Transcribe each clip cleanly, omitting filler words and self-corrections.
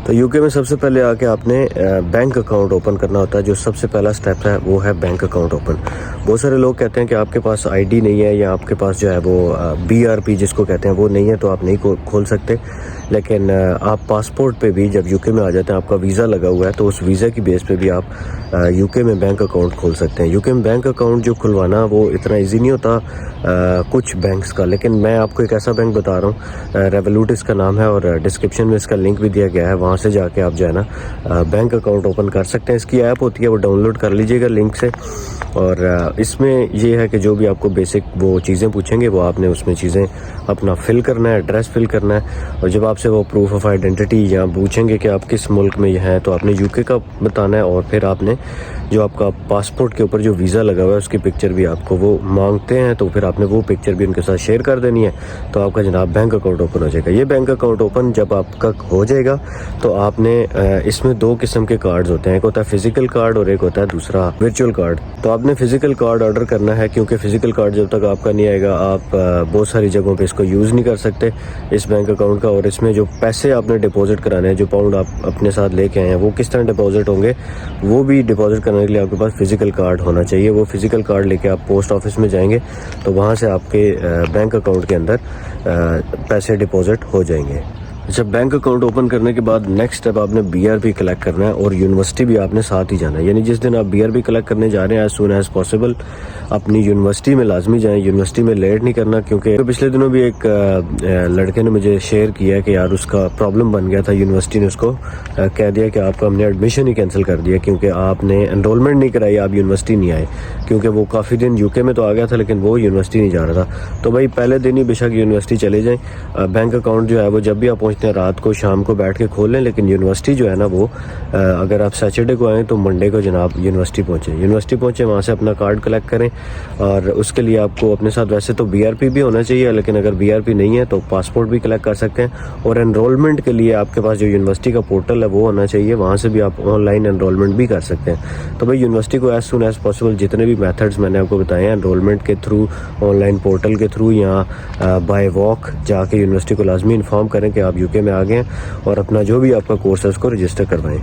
तो यूके में सबसे पहले आके आपने बैंक अकाउंट ओपन करना होता है। जो सबसे पहला स्टेप है वो है बैंक अकाउंट ओपन। बहुत सारे लोग कहते हैं कि आपके पास आईडी नहीं है या आपके पास जो है वो बीआरपी जिसको कहते हैं वो नहीं है, तो आप नहीं खोल सकते। लेकिन आप पासपोर्ट पे भी जब यूके में आ जाते हैं, आपका वीज़ा लगा हुआ है, तो उस वीज़ा की बेस पे भी आप यूके में बैंक अकाउंट खोल सकते हैं। यूके में बैंक अकाउंट जो खुलवाना वो इतना इजी नहीं होता कुछ बैंक्स का, लेकिन मैं आपको एक ऐसा बैंक बता रहा हूँ, रेवोलूट इसका नाम है और डिस्क्रिप्शन में इसका लिंक भी दिया गया है। वहाँ से जाके आप जो है ना बैंक अकाउंट ओपन कर सकते हैं। इसकी ऐप होती है, वो डाउनलोड कर लीजिएगा लिंक से। और इसमें ये है कि जो भी आपको बेसिक वो चीज़ें पूछेंगे वो आपने उसमें चीज़ें अपना फिल करना है, एड्रेस फिल करना है। और जब आपसे वो प्रूफ ऑफ आइडेंटिटी या पूछेंगे कि आप किस मुल्क में हैं, तो आपने यूके का बताना है। और फिर आपने जो आपका पासपोर्ट के ऊपर जो वीज़ा लगा हुआ है उसकी पिक्चर भी आपको वो मांगते हैं, तो फिर आपने वो पिक्चर भी उनके साथ शेयर कर देनी है, तो आपका जनाब बैंक अकाउंट ओपन हो जाएगा। ये बैंक अकाउंट ओपन जब आपका हो जाएगा तो आपने इसमें दो किस्म के कार्ड्स होते हैं, एक होता है फिजिकल कार्ड और एक होता है दूसरा वर्चुअल कार्ड। तो आपने फिजिकल कार्ड ऑर्डर करना है, क्योंकि फिजिकल कार्ड जब तक आपका नहीं आएगा आप बहुत सारी जगहों पे इसको यूज़ नहीं कर सकते इस बैंक अकाउंट का। और इसमें जो पैसे आपने डिपॉजिट कराने हैं, जो पाउंड आप अपने साथ लेके आए हैं, वो किस तरह डिपॉजिट होंगे, वो भी डिपॉजिट करने के लिए आपके पास फिजिकल कार्ड होना चाहिए। वो फिजिकल कार्ड लेके आप पोस्ट ऑफिस में जाएंगे तो वहाँ से आपके बैंक अकाउंट के अंदर पैसे डिपॉजिट हो जाएंगे। अच्छा, बैंक अकाउंट ओपन करने के बाद नेक्स्ट स्टेप आपने बीआरपी कलेक्ट करना है और यूनिवर्सिटी भी आपने साथ ही जाना है। यानी जिस दिन आप बीआरपी कलेक्ट करने जा रहे हैं, एज सून एज पॉसिबल अपनी यूनिवर्सिटी में लाजमी जाएं। यूनिवर्सिटी में लेट नहीं करना, क्योंकि पिछले दिनों भी एक लड़के ने मुझे शेयर किया कि यार उसका प्रॉब्लम बन गया था। यूनिवर्सिटी ने उसको कह दिया कि आपका हमने एडमिशन ही कैंसिल कर दिया, क्योंकि आपने एनरोलमेंट नहीं कराई, आप यूनिवर्सिटी नहीं आए। क्योंकि वो काफ़ी दिन यूके में तो आ गया था लेकिन वो यूनिवर्सिटी नहीं जा रहा था। तो भाई पहले दिन ही बेशक यूनिवर्सिटी चले जाएँ। बैंक अकाउंट जो है वो जब भी आप रात को शाम को बैठ के खोल लें, लेकिन यूनिवर्सिटी जो है ना वो अगर आप सैटरडे को आएँ तो मंडे को जनाब यूनिवर्सिटी पहुँचे, वहाँ से अपना कार्ड कलेक्ट करें। और उसके लिए आपको अपने साथ वैसे तो बीआरपी भी होना चाहिए, लेकिन अगर बीआरपी नहीं है तो पासपोर्ट भी कलेक्ट कर सकते हैं। और एनरोलमेंट के लिए आपके पास जो यूनिवर्सिटी का पोर्टल है वो होना चाहिए, वहाँ से भी आप ऑनलाइन एनरोलमेंट भी कर सकते हैं। तो भाई यूनिवर्सिटी को एज सुन एज पॉसिबल जितने भी मेथड्स मैंने आपको बताए हैं, एनरोलमेंट के थ्रू, ऑनलाइन पोर्टल के थ्रू या बाय वॉक जाके यूनिवर्सिटी को लाजमी इन्फॉर्म करें कि आप यूके में आ गए और अपना जो भी आपका कोर्स है उसको रजिस्टर करवाएं।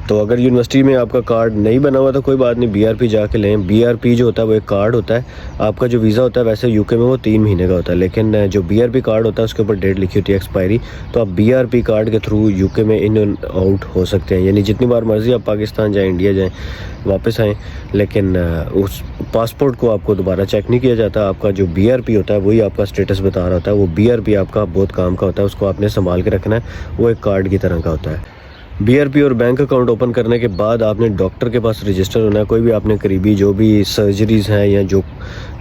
तो अगर यूनिवर्सिटी में आपका कार्ड नहीं बना हुआ तो कोई बात नहीं, बीआरपी जाके लें। बीआरपी जो होता है वो एक कार्ड होता है। आपका जो वीज़ा होता है वैसे यूके में वो 3 महीने का होता है, लेकिन जो बीआरपी कार्ड होता है उसके ऊपर डेट लिखी होती है एक्सपायरी। तो आप बीआरपी कार्ड के थ्रू यूके में इन एंड आउट हो सकते हैं, यानी जितनी बार मर्जी आप पाकिस्तान जाएँ, इंडिया जाएँ, वापस आएँ। लेकिन उस पासपोर्ट को आपको दोबारा चेक नहीं किया जाता। आपका जो बीआरपी होता है वही आपका स्टेटस बता रहा होता है। वो बीआरपी आपका बहुत काम का होता है, उसको आपने संभाल के रखना है, वो एक कार्ड की तरह का होता है। बीआरपी और बैंक अकाउंट ओपन करने के बाद आपने डॉक्टर के पास रजिस्टर होना है। कोई भी आपने करीबी जो भी सर्जरीज़ हैं या जो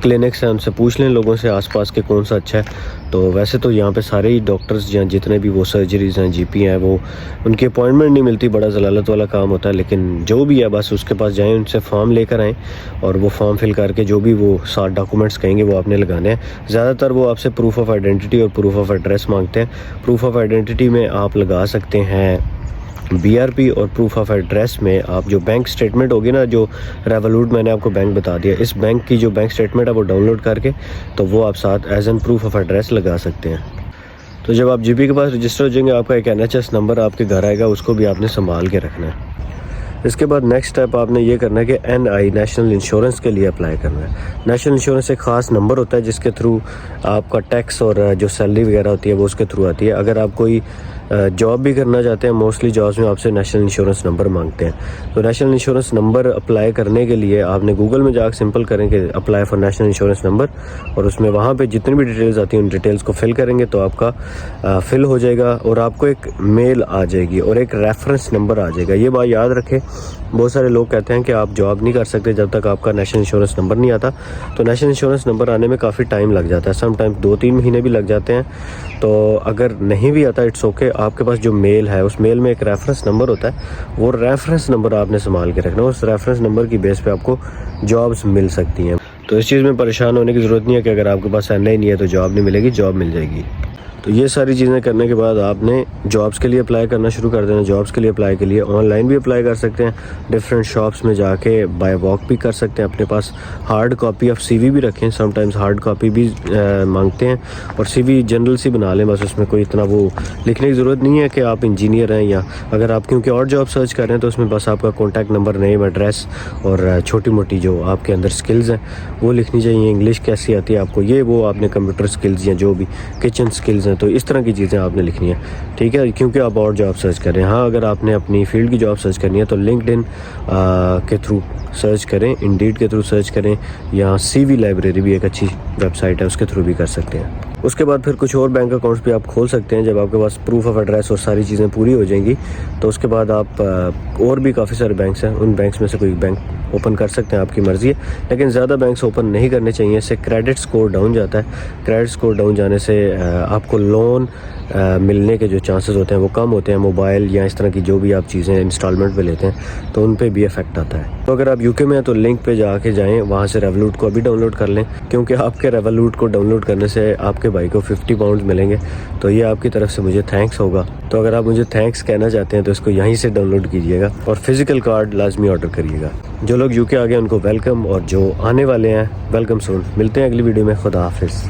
क्लिनिक्स हैं उनसे पूछ लें लोगों से आसपास के कौन सा अच्छा है। तो वैसे तो यहाँ पे सारे ही डॉक्टर्स या जितने भी वो सर्जरीज़ हैं, जीपी हैं, वो उनकी अपॉइंटमेंट नहीं मिलती, बड़ा जलालत वाला काम होता है। लेकिन जो भी है बस उसके पास जाएँ, उनसे फॉर्म लेकर आएँ और वो फॉर्म फिल करके जो भी वो 7 डॉक्यूमेंट्स कहेंगे वो आपने लगाने हैं। ज़्यादातर वो आपसे प्रूफ ऑफ आइडेंटिटी और प्रूफ ऑफ एड्रेस मांगते हैं। प्रूफ ऑफ आइडेंटिटी में आप लगा सकते हैं बीआरपी और प्रूफ ऑफ एड्रेस में आप जो बैंक स्टेटमेंट होगी ना, जो रेवोलूट मैंने आपको बैंक बता दिया, इस बैंक की जो बैंक स्टेटमेंट है वो डाउनलोड करके तो वो आप साथ as an proof of address लगा सकते हैं। तो जब आप जीपी के पास रजिस्टर हो जाएंगे, आपका एक NHS नंबर आपके घर आएगा, उसको भी आपने संभाल के रखना है। इसके बाद नेक्स्ट स्टेप आपने ये करना है कि NI नेशनल इंश्योरेंस के लिए अप्लाई करना है। नेशनल इंश्योरेंस एक ख़ास नंबर होता है जिसके थ्रू आपका टैक्स और जो सैलरी वगैरह होती है वो उसके थ्रू आती है। अगर आप कोई जॉब भी करना चाहते हैं, मोस्टली जॉब्स में आपसे नेशनल इंश्योरेंस नंबर मांगते हैं। तो नेशनल इंश्योरेंस नंबर अप्लाई करने के लिए आपने गूगल में जाकर सिंपल करें कि apply for national insurance number, और उसमें वहाँ पे जितनी भी डिटेल्स आती हैं उन डिटेल्स को फिल करेंगे तो आपका फिल हो जाएगा और आपको एक मेल आ जाएगी और एक रेफरेंस नंबर आ जाएगा। ये बात याद रखें, बहुत सारे लोग कहते हैं कि आप जॉब नहीं कर सकते जब तक आपका नेशनल इंश्योरेंस नंबर नहीं आता। तो नेशनल इंश्योरेंस नंबर आने में काफ़ी टाइम लग जाता है, समटाइम्स 2-3 महीने भी लग जाते हैं। तो अगर नहीं भी आता इट्स ओके, आपके पास जो मेल है उस मेल में एक रेफरेंस नंबर होता है, वो रेफरेंस नंबर आपने संभाल के रखना है। उस रेफरेंस नंबर की बेस पे आपको जॉब्स मिल सकती हैं। तो इस चीज़ में परेशान होने की ज़रूरत नहीं है कि अगर आपके पास NI नहीं है तो जॉब नहीं मिलेगी, जॉब मिल जाएगी। तो ये सारी चीज़ें करने के बाद आपने जॉब्स के लिए अप्लाई करना शुरू कर देना। जॉब्स के लिए अप्लाई के लिए ऑनलाइन भी अप्लाई कर सकते हैं, डिफरेंट शॉप्स में जाके बाय वॉक भी कर सकते हैं। अपने पास हार्ड कॉपी ऑफ सीवी भी रखें, समटाइम्स हार्ड कॉपी भी मांगते हैं, और सीवी जनरल सी बना लें बस। उसमें कोई इतना वो लिखने की ज़रूरत नहीं है कि आप इंजीनियर हैं, या अगर आप क्योंकि और जॉब सर्च कर रहे हैं तो उसमें बस आपका कॉन्टैक्ट नंबर, नेम, एड्रेस और छोटी मोटी जो आपके अंदर स्किल्स हैं वो लिखनी चाहिए। इंग्लिश कैसी आती है आपको, ये वो आपने कंप्यूटर स्किल्स या जो भी किचन स्किल्स हैं, तो इस तरह की चीज़ें आपने लिखनी है, ठीक है, क्योंकि आप और जॉब सर्च कर रहे हैं। हाँ, अगर आपने अपनी फील्ड की जॉब सर्च करनी है तो लिंक्डइन के थ्रू सर्च करें, इंडीड के थ्रू सर्च करें, या सीवी लाइब्रेरी भी एक अच्छी वेबसाइट है, उसके थ्रू भी कर सकते हैं। उसके बाद फिर कुछ और बैंक अकाउंट्स भी आप खोल सकते हैं। जब आपके पास प्रूफ ऑफ एड्रेस और सारी चीज़ें पूरी हो जाएंगी तो उसके बाद आप और भी काफ़ी सारे बैंक्स हैं, उन बैंक्स में से कोई बैंक ओपन कर सकते हैं, आपकी मर्ज़ी है। लेकिन ज़्यादा बैंक्स ओपन नहीं करने चाहिए, इससे क्रेडिट स्कोर डाउन जाता है। क्रेडिट स्कोर डाउन जाने से आपको लोन मिलने के जो चांसेस होते हैं वो कम होते हैं। मोबाइल या इस तरह की जो भी आप चीज़ें इंस्टॉलमेंट पे लेते हैं तो उन पे भी इफेक्ट आता है। तो अगर आप यूके में हैं तो लिंक पे जाके जाएं, वहाँ से रेवोलूट को अभी डाउनलोड कर लें, क्योंकि आपके रेवोलूट को डाउनलोड करने से आपके भाई को 50 पाउंड मिलेंगे। तो ये आपकी तरफ से मुझे थैंक्स होगा। तो अगर आप मुझे थैंक्स कहना चाहते हैं तो इसको यहीं से डाउनलोड कीजिएगा, और फिजिकल कार्ड लाजमी ऑर्डर करिएगा। जो लोग यूके आ गए उनको वेलकम, और जो आने वाले हैं वेलकम सून। मिलते हैं अगली वीडियो में। खुदा हाफिज़।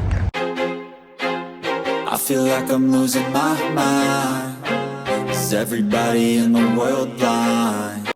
I feel like I'm losing my mind. Is everybody in the world blind?